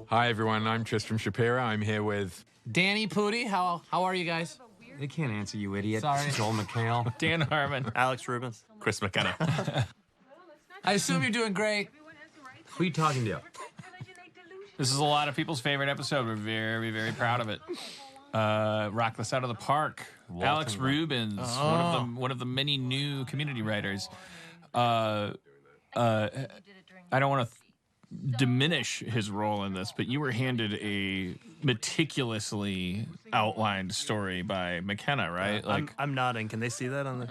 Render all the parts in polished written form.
Hi, everyone. I'm Tristram Shapira. I'm here with... Danny Pudi. How are you guys? They can't answer, you idiot. Sorry. Joel McHale. Dan Harmon. Alex Rubens. Chris McKenna. I assume you're doing great. Who are you talking to? This is a lot of people's favorite episode. We're very, very proud of it. Rock this out of the park. Alex Rubens, one of the many new community writers. I don't want to diminish his role in this, but you were handed a meticulously outlined story by McKenna, right? I'm nodding. Can they see that on the?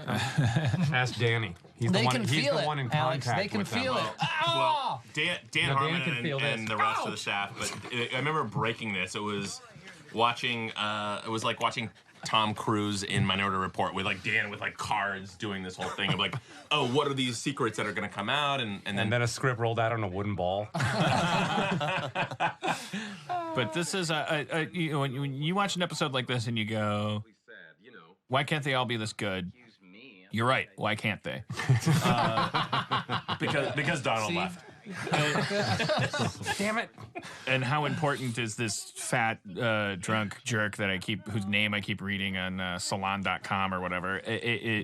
Ask Danny. He's They the one. can He's feel the it, one in Alex. contact They can with them. feel it. Well, Dan Harmon can feel and this. the rest of the staff. But I remember breaking this. It was watching. It was like watching Tom Cruise in Minority Report with like Dan with like cards doing this whole thing of like, oh, what are these secrets that are going to come out? And And then a script rolled out on a wooden ball. But this is you know, when you watch an episode like this and you go, why can't they all be this good? You're right. Why can't they? because Donald See? left. Damn it. And how important is this fat drunk jerk that whose name I keep reading on salon.com or whatever?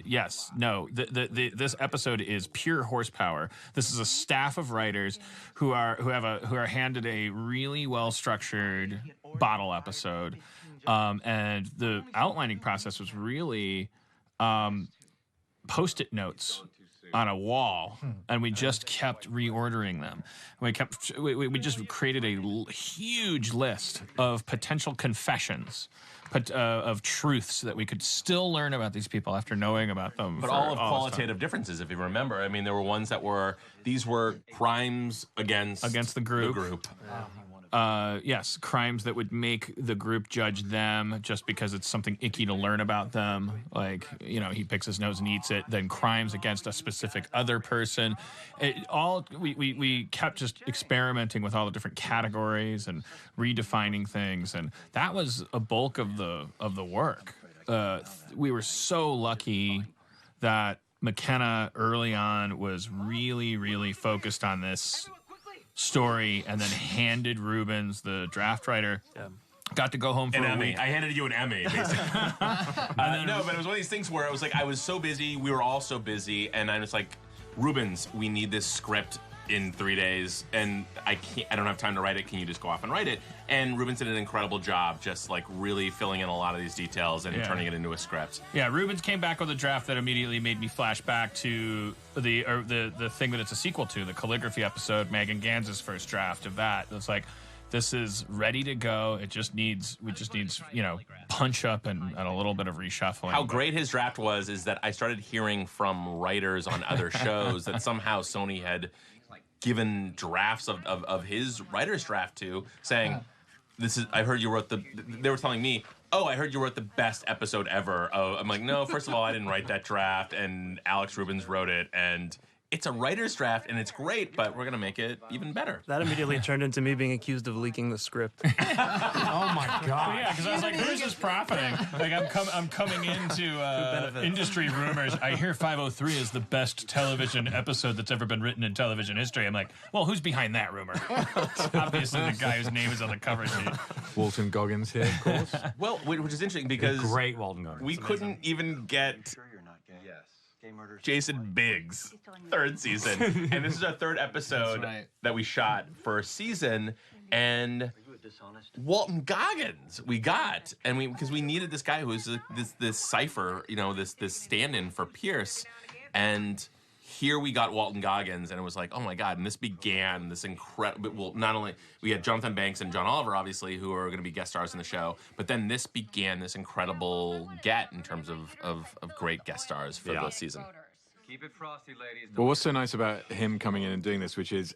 Yes, no. This episode is pure horsepower. This is a staff of writers who are handed a really well structured bottle episode, and the outlining process was really Post-it notes on a wall, and we just kept reordering them. We just created a huge list of potential confessions, of truths that we could still learn about these people after knowing about them. But all of qualitative differences, if you remember. I mean, there were ones that were crimes against the group. Yes, crimes that would make the group judge them just because it's something icky to learn about them. Like, you know, he picks his nose and eats it. Then crimes against a specific other person. We kept just experimenting with all the different categories and redefining things, and that was a bulk of the work. We were so lucky that McKenna early on was really, really focused on this story, and then handed Rubens, the draft writer, got to go home for an a Emmy. week. I handed you an Emmy, basically. No, but it was one of these things where it was like I was so busy, we were all so busy, and I was like, Rubens, we need this script in 3 days, and I don't have time to write it. Can you just go off and write it? And Rubens did an incredible job, just like really filling in a lot of these details and turning it into a script. Yeah, Rubens came back with a draft that immediately made me flash back to the thing that it's a sequel to, the calligraphy episode, Megan Gans's first draft of that. It's like, this is ready to go. We just needs, punch up and a little bit of reshuffling. How great his draft was is that I started hearing from writers on other shows that somehow Sony had given drafts of his writer's draft to, saying, I heard you wrote they were telling me, oh, I heard you wrote the best episode ever. Oh, I'm like, no, first of all, I didn't write that draft, and Alex Rubens wrote it, and it's a writer's draft, and it's great, but we're going to make it even better. That immediately turned into me being accused of leaking the script. Oh my God. Yeah, because I was like, who's this profiting? Like, I'm coming into industry rumors. I hear 503 is the best television episode that's ever been written in television history. I'm like, well, who's behind that rumor? It's obviously the guy whose name is on the cover sheet. Walton Goggins here, of course. Well, which is interesting because Great Walton Goggins. we couldn't even get Jason Biggs, third season. And this is our third episode that we shot for a season. And Walton Goggins we got. And because we needed this guy who was this cipher, this stand-in for Pierce. And here we got Walton Goggins, and it was like, oh my God. And this began this incredible, well, not only, we had Jonathan Banks and John Oliver, obviously, who are going to be guest stars in the show, but then this began this incredible in terms of great guest stars for the season. Keep it frosty, ladies. Well, what's so nice about him coming in and doing this, which is,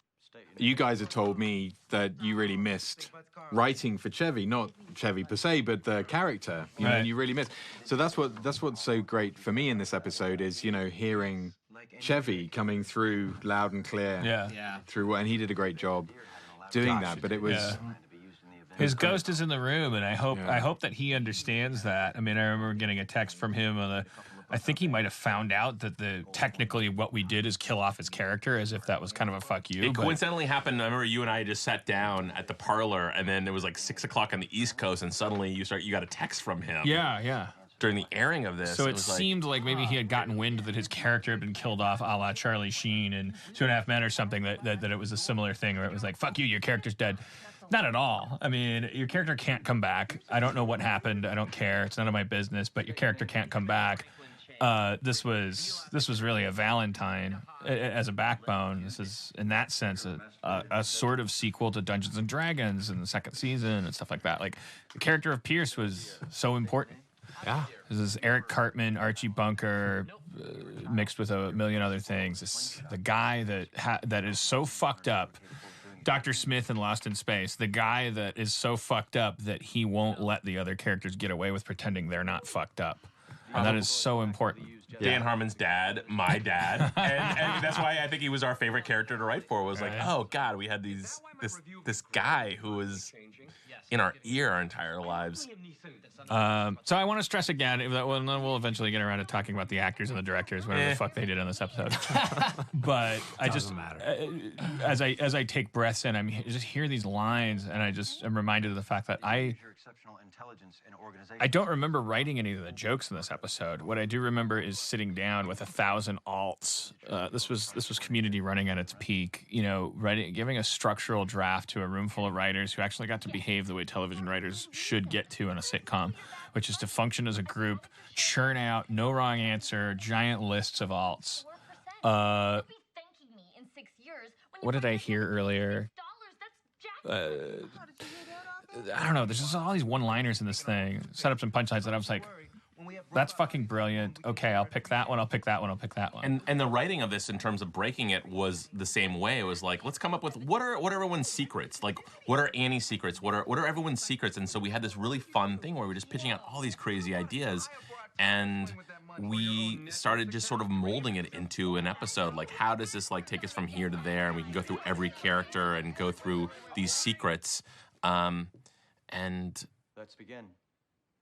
you guys have told me that you really missed writing for Chevy, not Chevy per se, but the character. You know, and you really missed. So that's what's so great for me in this episode is, hearing Chevy coming through loud and clear. Yeah. Through, and he did a great job doing that. But it was. Yeah. His ghost is in the room, and I hope that he understands that. I mean, I remember getting a text from him I think he might have found out that technically what we did is kill off his character, as if that was kind of a fuck you. It coincidentally happened. I remember you and I just sat down at the parlor, and then it was like 6 o'clock on the East Coast, and suddenly you got a text from him. Yeah. During the airing of this. So it seemed like maybe he had gotten wind that his character had been killed off, a la Charlie Sheen and 2.5 Men or something, that it was a similar thing where it was like, fuck you, your character's dead. Not at all. I mean, your character can't come back. I don't know what happened. I don't care. It's none of my business, but your character can't come back. This was really a Valentine as a backbone. This is, in that sense, a sort of sequel to Dungeons and Dragons in the second season and stuff like that. Like, the character of Pierce was so important. Yeah. This is Eric Cartman, Archie Bunker, mixed with a million other things. It's the guy that is so fucked up. Dr. Smith in Lost in Space, the guy that is so fucked up that he won't let the other characters get away with pretending they're not fucked up. And that is so important. Dan Harmon's dad, my dad, and that's why I think he was our favorite character to write for. Was like, oh God, we had this guy who was in our ear our entire lives. So I want to stress again, we'll eventually get around to talking about the actors and the directors, whatever the fuck they did in this episode. But I just, as I take breaths in, I just hear these lines, and I just am reminded of the fact that I don't remember writing any of the jokes in this episode. What I do remember is sitting down with 1,000 alts. This was Community running at its peak. Giving a structural draft to a room full of writers who actually got to behave the way television writers should get to in a sitcom, which is to function as a group, churn out no wrong answer, giant lists of alts. What did I hear earlier? I don't know. There's just all these one-liners in this thing, setups and punchlines that I was like, that's fucking brilliant. Okay, I'll pick that one. I'll pick that one. I'll pick that one. And the writing of this in terms of breaking it was the same way. It was like, let's come up with what are everyone's secrets? Like, what are Annie's secrets? What are everyone's secrets? And so we had this really fun thing where we were just pitching out all these crazy ideas, and we started just sort of molding it into an episode. Like, how does this like take us from here to there? And we can go through every character and go through these secrets. And let's begin.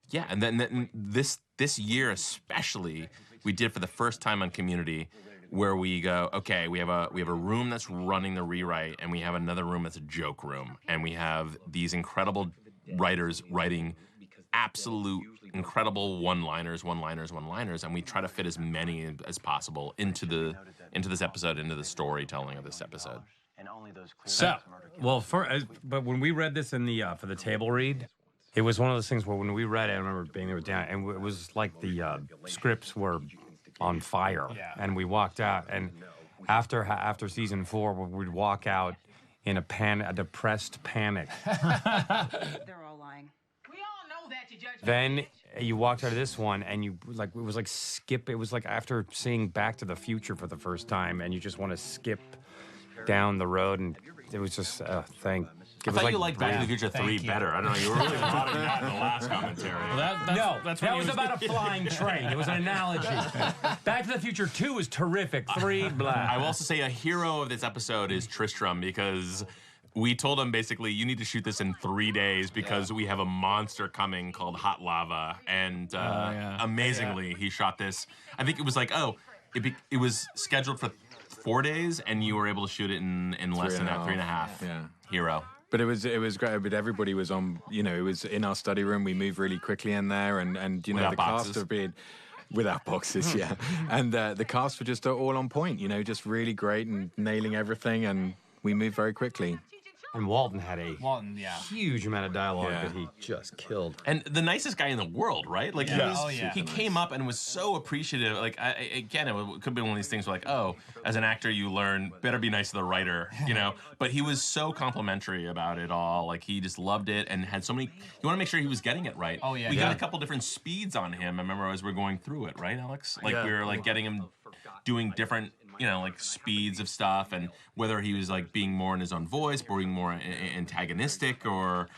Yeah, and then this year especially, we did for the first time on Community, where we go, okay, we have a room that's running the rewrite, and we have another room that's a joke room, and we have these incredible writers writing absolute incredible one-liners, and we try to fit as many as possible into this episode, into the storytelling of this episode. So, but when we read this in the for the table read, it was one of those things where when we read it, I remember being there down, and it was like the scripts were on fire, and we walked out, and after season 4, we'd walk out in a depressed panic. They're all lying. We all know that, you judge. Then you walked out of this one, and it was like after seeing Back to the Future for the first time, and you just want to skip down the road, and it was just I thought you liked Back to the Future 3 better. I don't know. You were really lauding that in the last commentary. Well, that was about a flying train. It was an analogy. Back to the Future 2 is terrific. 3, blah. I will also say a hero of this episode is Tristram, because we told him basically, you need to shoot this in 3 days because we have a monster coming called Hot Lava. And amazingly, he shot this. I think it was like, it was scheduled for 4 days, and you were able to shoot it in less than 3.5. Yeah. Hero. But it was great. But everybody was on. It was in our study room. We moved really quickly in there, and Without the boxes. cast of being without boxes, yeah. And the cast were just all on point. Just really great and nailing everything. And we moved very quickly. And Walton had a yeah. huge amount of dialogue that he just killed. And the nicest guy in the world, right? Like, he came up and was so appreciative. Like, again, it could have been one of these things where, like, as an actor, you learn, better be nice to the writer, But he was so complimentary about it all. Like, he just loved it and had so many. You want to make sure he was getting it right. Oh, yeah. We got a couple different speeds on him, I remember, as we're going through it, right, Alex? Like, we were, like, getting him doing different like speeds of stuff, and whether he was like being more in his own voice, being more antagonistic, or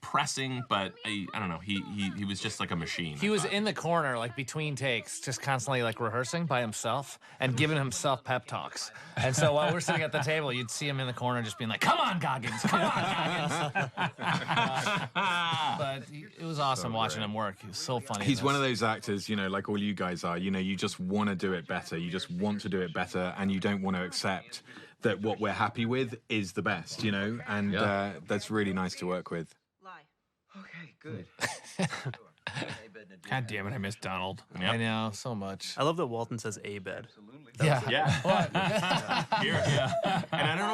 pressing. But I don't know. He was just like a machine. He was in the corner, like between takes, just constantly like rehearsing by himself and giving himself pep talks. And so while we're sitting at the table, you'd see him in the corner just being like, "Come on, Goggins! Come on, Goggins!" But it was awesome watching him work. He was so funny. He's one of those actors, like all you guys are. You just want to do it better. You just want to do it better, and you don't want to accept that what we're happy with is the best. And that's really nice to work with. Okay, good. God damn it, I miss Donald. I know, so much. I love that Walton says a bed. Yeah. Yeah. And I don't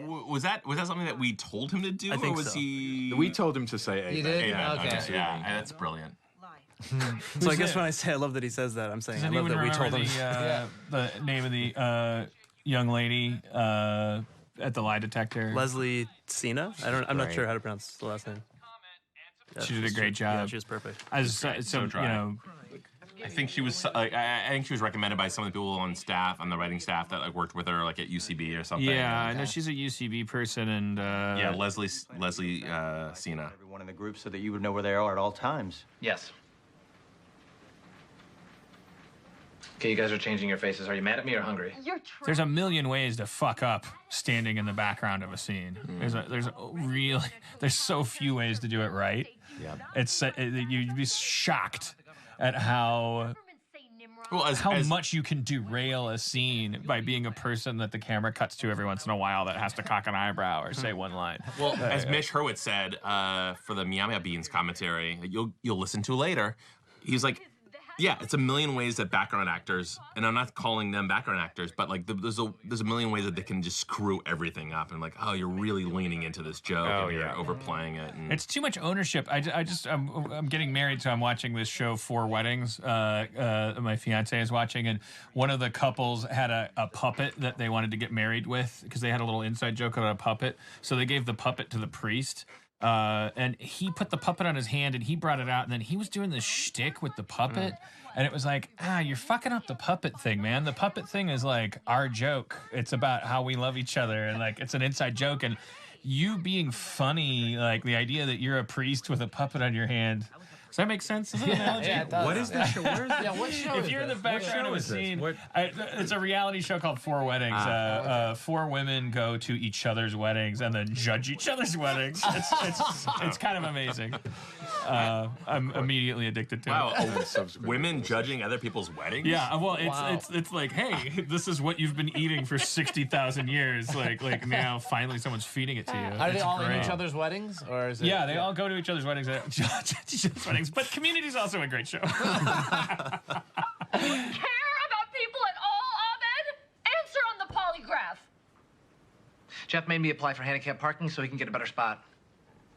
know, was that something that we told him to do, I think or was so. he? We told him to say A. You did? Yeah, Okay. yeah, that's brilliant. So I guess when I say I love that he says that, I'm saying Does I love anyone that we remember told him. the name of the young lady at the lie detector? Leslie Cena? I'm not sure how to pronounce the last name. Yeah, She did a great job. Yeah, she was perfect. I was so dry. I think she was. I think she was recommended by some of the people on the writing staff that like worked with her, like at UCB or something. Yeah, I know she's a UCB person, and yeah, Leslie Cena. Everyone in the group so that you would know where they are at all times. Yes. Okay, you guys are changing your faces. Are you mad at me or hungry? there's a million ways to fuck up standing in the background of a scene. There's so few ways to do it right. Yeah, It's you'd be shocked at how much you can derail a scene by being a person that the camera cuts to every once in a while that has to cock an eyebrow or say one line. Well, as Mish Hurwitz said for the Meow Meow Beans commentary, you'll listen to later. He's like, yeah, it's a million ways that background actors, and I'm not calling them background actors, but like there's a million ways that they can just screw everything up, and like, oh, you're really leaning into this joke, and you're overplaying it. And It's too much ownership. I'm getting married, so I'm watching this show, 4 Weddings. My fiance is watching, and one of the couples had a puppet that they wanted to get married with because they had a little inside joke about a puppet. So they gave the puppet to the priest. And he put the puppet on his hand and he brought it out, and then he was doing this shtick with the puppet. And it was like, you're fucking up the puppet thing, man. The puppet thing is like our joke. It's about how we love each other, and like it's an inside joke. And you being funny, like the idea that you're a priest with a puppet on your hand. Does that make sense? Is that an analogy? Yeah, it does. What is that show? Where is that? Yeah, what show If is you're in the this? background of a is this? scene, What- it's a reality show called 4 Weddings. 4 women go to each other's weddings and then judge each other's weddings. It's kind of amazing. I'm immediately addicted to it. wow, women judging other people's weddings. Yeah, well, it's like, hey, this is what you've been eating for 60,000 years. Like now, finally, someone's feeding it to you. Are they It's all in great. each other's weddings, or is it? Yeah, they all go to each other's weddings. Judge each other's weddings. But Community's also a great show. Care about people at all, Abed? Answer on the polygraph. Jeff made me apply for handicap parking so he can get a better spot.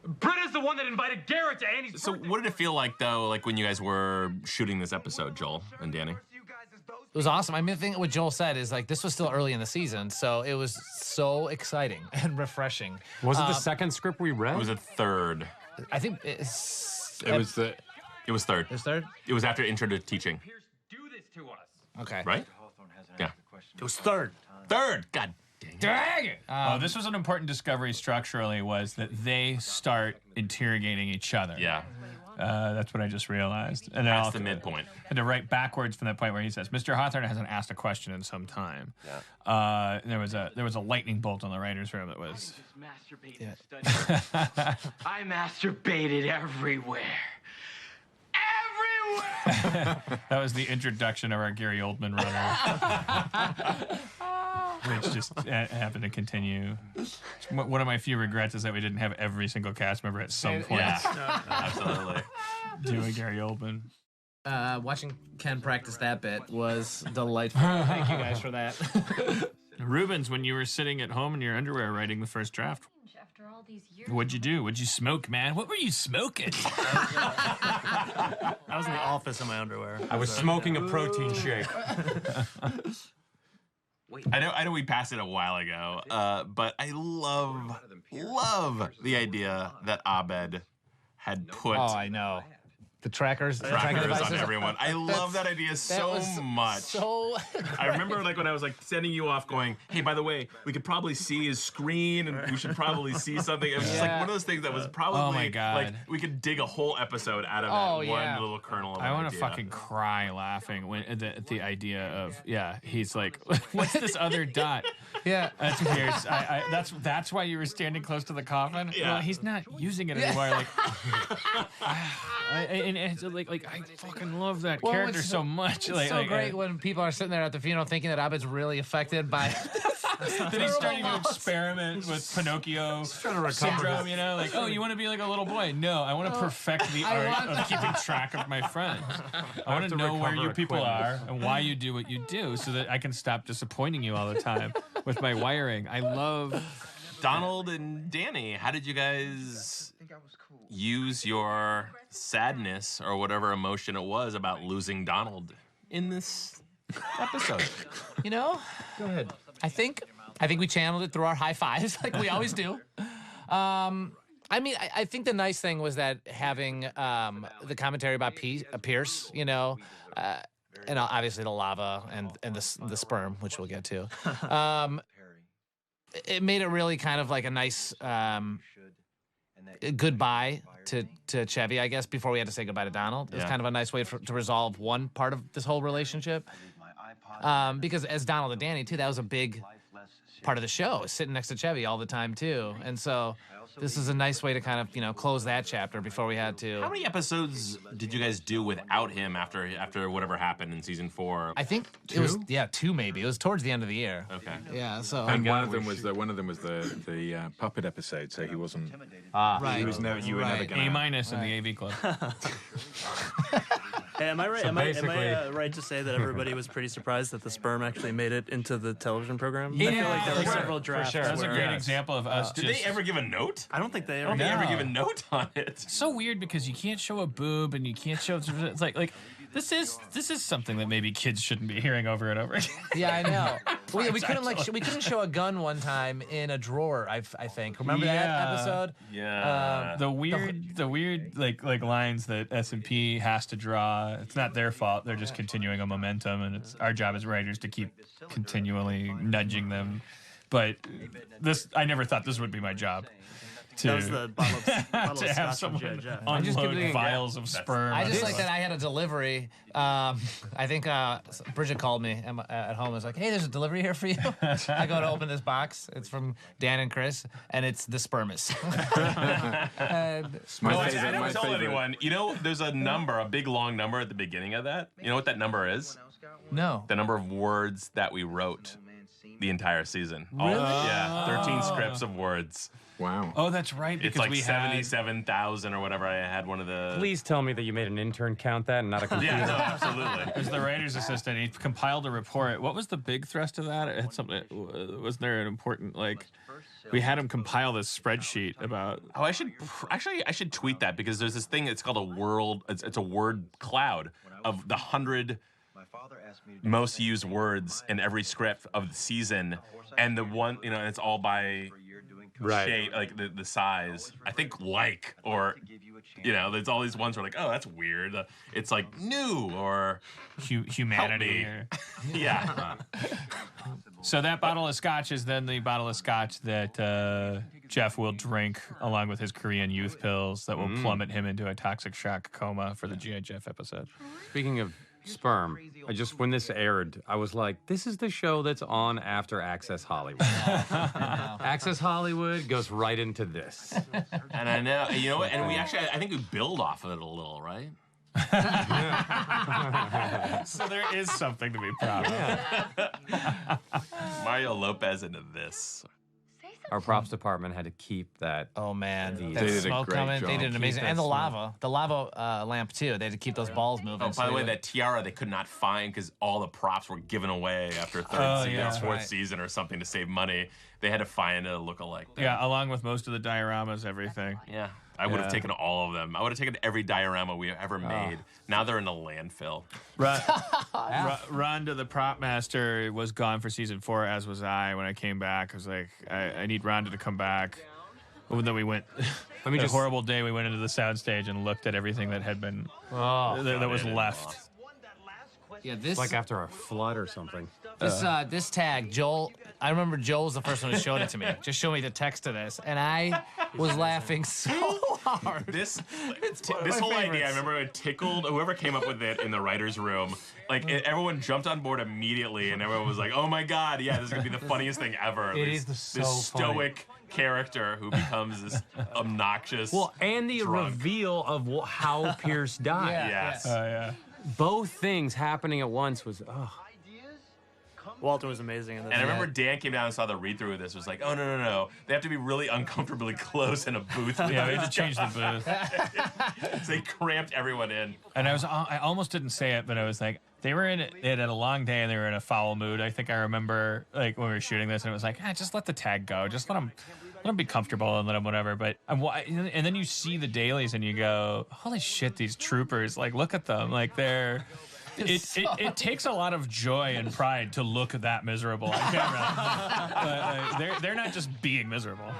Britta's the one that invited Garrett to Annie's So birthday. what did it feel like though, like when you guys were shooting this episode, Joel and Danny? It was awesome. I mean, the thing what Joel said is like this was still early in the season, so it was so exciting and refreshing. Was it the second script we read? It was a third. I think it's. It was the. It was third. It was third. It was after Intro to Teaching, Do this to us. Okay. right? Yeah. It was third. Third. God dang. Dang it. This was an important discovery structurally, was that they start interrogating each other. Yeah. That's what I just realized. And then That's I'll the midpoint. had to write backwards from that point where he says, "Mr. Hawthorne hasn't asked a question in some time." Yeah. There was a lightning bolt on the writers' room that was. Masturbated I masturbated everywhere. Everywhere! That was the introduction of our Gary Oldman runner, which just happened to continue. One of my few regrets is that we didn't have every single cast member at some point Absolutely. do a Gary Oldman. Watching Ken practice that bit was delightful. Thank you guys for that. Rubens, when you were sitting at home in your underwear writing the first draft, After all these years. what'd you do? What'd you smoke, man? What were you smoking? I was in the office in my underwear. I was smoking a protein shake. I know we passed it a while ago, but I love the idea that Abed had put Oh, I know. The trackers Trackers on devices. everyone. I love that idea so much. So I remember like when I was like sending you off going, hey, by the way, we could probably see his screen and we should probably see something. It was just like one of those things that was probably Oh my God. like we could dig a whole episode out of that one little kernel of I want to idea. fucking cry laughing when at the idea of he's like, what's this other dot? Yeah, that's weird. That's why you were standing close to the coffin. Yeah. Well, he's not using it anymore. Like, and it's like I fucking love that character so much. It's Like, so great when people are sitting there at the funeral thinking that Abed's really affected by. that he's starting to experiment with Pinocchio syndrome, you know? Like, oh, you want to be like a little boy? No, I want to perfect the art of keeping track of my friends. I want to know where you people are and why you do what you do so that I can stop disappointing you all the time with my wiring. I love... Donald and Danny, how did you guys use your sadness or whatever emotion it was about losing Donald in this episode? You know, Go ahead. I think we channeled it through our high fives like we always do. I mean, I think the nice thing was that having the commentary about Pierce, you know, and obviously the lava and the sperm, which we'll get to. It made it really kind of like a nice goodbye to Chevy, I guess, before we had to say goodbye to Donald. It was kind of a nice way to resolve one part of this whole relationship. Because as Donald and Danny, too, that was a big part of the show, sitting next to Chevy all the time, too. And so this is a nice way to kind of, you know, close that chapter before we had to. How many episodes did you guys do without him after whatever happened in season 4? I think it was 2 maybe. It was towards the end of the year. Okay. Yeah. So And one of them was the puppet episode, so he wasn't. right. He was never. You were never A- gonna. in the AV Club. Hey, am I right? So am I basically- right to say that everybody was pretty surprised that the sperm actually made it into the television program? I Yeah, feel like there were for several sure. drafts. That's a where- great example of us Did just... they ever give a note? I don't think they I ever. don't think they ever No. give a note on it. It's so weird because you can't show a boob and you can't show... It's like this is something that maybe kids shouldn't be hearing over and over again. Yeah, I know. we couldn't we couldn't show a gun one time in a drawer. I think. Remember that episode? Yeah. The weird like lines that S&P has to draw. It's not their fault. They're just continuing a momentum, and it's our job as writers to keep continually nudging them. But I never thought this would be my job. That was the bottle of To have scotch from someone Jeff. unload vials of sperm. I just like that I had a delivery. I think Bridget called me at home. Was like, "Hey, there's a delivery here for you." I go to open this box. It's from Dan and Chris, and it's the spermis. And My I favorite. never My told favorite. anyone. You know, there's a number, a big long number at the beginning of that. You know what that number is? no. The number of words that we wrote the entire season. Really? Yeah, 13 scripts of words. Wow. Oh, that's right. It's Because like we had 77,000 or whatever. I had one of the. Please tell me that you made an intern count that and not a computer. Yeah, no, absolutely. as the writer's assistant, he compiled a report. What was the big thrust of that? It had something. Was there an important like? We had him compile this spreadsheet about. Oh, I should tweet that because there's this thing. It's called a world. It's a word cloud of the 100 most used words in every script of the season, and the one and it's all by shape, like the size. I think or there's all these ones where like, oh, that's weird. It's like new or Humanity. Help me. Yeah. So that bottle of scotch is then the bottle of scotch that Jeff will drink along with his Korean youth pills that will plummet him into a toxic shock coma for the G.I. Jeff episode. Speaking of sperm, when this aired, I was like, this is the show that's on after Access Hollywood. Access Hollywood goes right into this. And I know, and I think we build off of it a little, right? So there is something to be proud of. Mario Lopez into this. Our props department had to keep that. Oh man, They that did a smoke great coming. They job. did an amazing, Keep and that the lava lamp too. They had to keep those balls moving. Oh, by the way, that tiara they could not find because all the props were given away after fourth season or something to save money. They had to find a look-alike. Yeah, along with most of the dioramas, everything. Yeah. I would have taken all of them. I would have taken every diorama we ever made. Now they're in a landfill. Rhonda, the prop master, was gone for season 4, as was I. When I came back, I was like, I need Rhonda to come back. Then we went. Let me a just horrible day. We went into the soundstage and looked at everything that had been that was left. Yeah, this like after a flood or something. this tag, Joel. I remember Joel was the first one who showed it to me. Just show me the text to this, and I was laughing so hard. This whole idea, I remember it tickled whoever came up with it in the writers' room. Like everyone jumped on board immediately, and everyone was like, "Oh my god, yeah, this is gonna be the funniest thing ever." This stoic character who becomes this obnoxious. Well, and the drunk. reveal of how Pierce died. Yes. Yeah. Both things happening at once was Walter was amazing in this. And I remember Dan came down and saw the read-through of this. Was like, oh no, they have to be really uncomfortably close in a booth. Yeah, we had to change the booth. So they cramped everyone in. And I almost didn't say it, but I was like, they had a long day and they were in a foul mood. I think I remember like when we were shooting this, and it was like, just let the tag go, just let them be comfortable and let them whatever. But and then you see the dailies and you go, holy shit, these troopers! Like, look at them, like they're. It takes a lot of joy and pride to look that miserable on camera. But, they're not just being miserable.